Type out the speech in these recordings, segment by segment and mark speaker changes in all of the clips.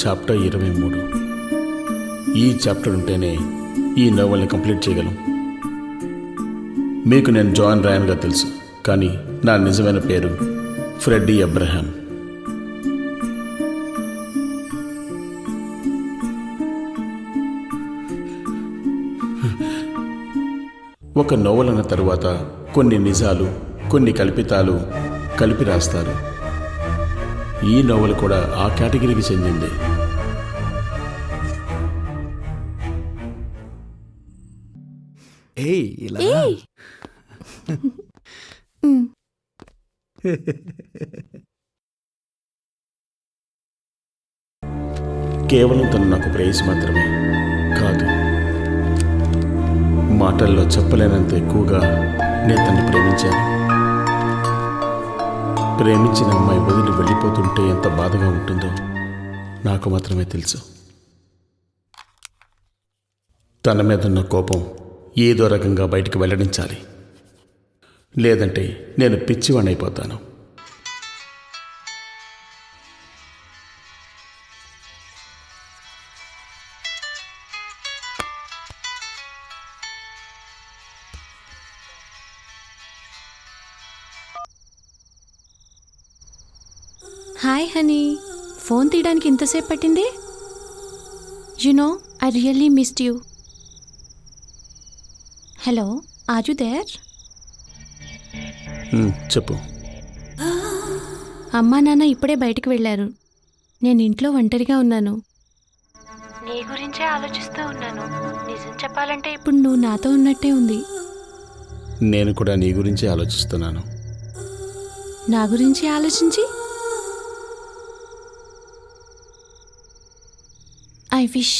Speaker 1: Chapter 23. ఈ chapter ఉంటేనే ఈ నోవెల్ని కంప్లీట్ చేయగలం. మీకు నేను జాన్ రాయన్గా తెలుసు, కానీ నా నిజమైన పేరు ఫ్రెడ్డీ అబ్రహాం. ఒక నోవెల్ అన్న తరువాత కొన్ని నిజాలు, కొన్ని కల్పితాలు కలిపి రాస్తారు. ఈ నోవెల్ కూడా ఆ కేటగిరీకి చెందింది. కేవలం తను నాకు ప్రేయసి మాత్రమే కాదు, మాటల్లో చెప్పలేనంత ఎక్కువగా నేను తన్ని ప్రేమించాను. ప్రేమించిన అమ్మాయి వదిలి వెళ్ళిపోతుంటే ఎంత బాధగా ఉంటుందో నాకు మాత్రమే తెలుసు. తన మీద ఉన్న కోపం ఏదో రకంగా బయటికి వెల్లడించాలి, లేదంటే నేను పిచ్చివాణ్ణైపోతాను.
Speaker 2: హాయ్ హనీ, ఫోన్ తీయడానికి ఇంతసేపు పట్టింది? No I really missed you. Hello, are you there?
Speaker 1: చెప్పు.
Speaker 2: అమ్మా నాన్న ఇప్పుడే బయటకు వెళ్ళారు. నేను ఇంట్లో ఒంటరిగా ఉన్నాను. నీ గురించే ఆలోచిస్తూ ఉన్నాను. నిజం చెప్పాలంటే ఇప్పుడు నువ్వు నాతో ఉన్నట్టే ఉంది.
Speaker 1: నేను కూడా నీ గురించి ఆలోచిస్తున్నాను.
Speaker 2: నా గురించి ఆలోచించి I wish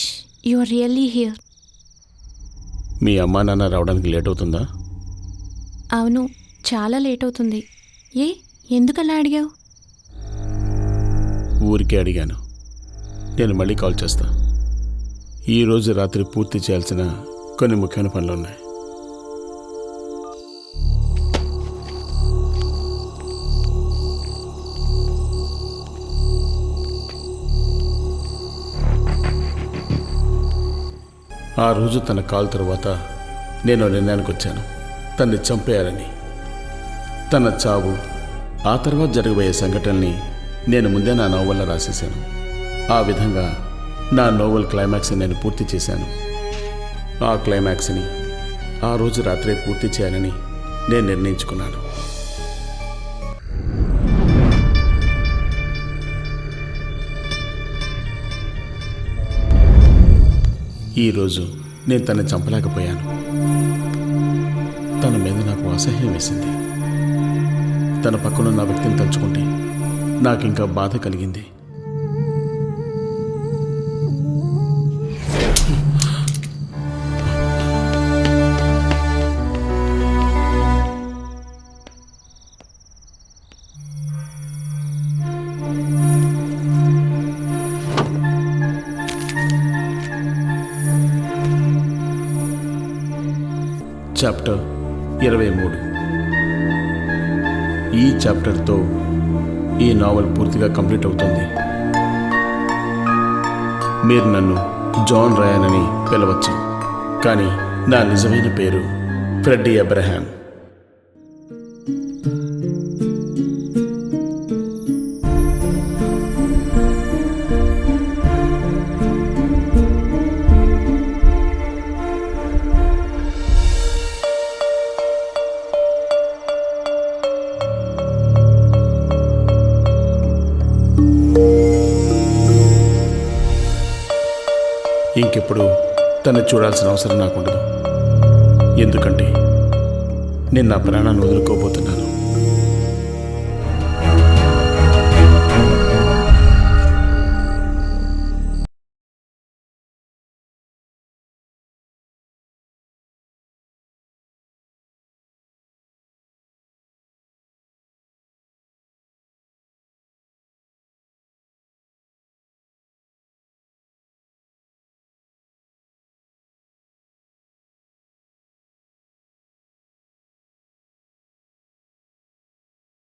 Speaker 2: you are really here.
Speaker 1: మీ అమ్మా నాన్న రావడానికి లేట్ అవుతుందా?
Speaker 2: అవును, చాలా లేట్ అవుతుంది. ఎందుకలా అడిగావు?
Speaker 1: ఊరికే అడిగాను. నేను మళ్ళీ కాల్ చేస్తా. ఈరోజు రాత్రి పూర్తి చేయాల్సిన కొన్ని ముఖ్యమైన పనులు ఉన్నాయి. ఆ రోజు తన కాల్ తర్వాత నేను నిర్ణయానికి వచ్చాను, తన్ని చంపేయాలని. తన చావు, ఆ తర్వాత జరగబోయే సంఘటనల్ని నేను ముందే నా నోవెల్లో రాసేశాను. ఆ విధంగా నా నోవెల్ క్లైమాక్స్ని నేను పూర్తి చేశాను. ఆ క్లైమాక్స్ని ఆ రోజు రాత్రే పూర్తి చేయాలని నేను నిర్ణయించుకున్నాను. ఈరోజు నేను తనని చంపలేకపోయాను. తన మీద నాకు అసహ్యం వేసింది. తన పక్కనున్న వ్యక్తిని తలుచుకుంటే నాకు ఇంకా బాధ కలిగింది. చాప్టర్ 23. ఈ చాప్టర్తో ఈ నావెల్ పూర్తిగా కంప్లీట్ అవుతుంది. మీరు నన్ను జాన్ రాయన్ అని పిలవచ్చు, కానీ నా నిజమైన పేరు ఫ్రెడ్డీ అబ్రహాం. ఇంకెప్పుడు తను చూడాల్సిన అవసరం నాకుండదు, ఎందుకంటే నేను నా ప్రాణాన్ని వదులుకోబోతున్నాను.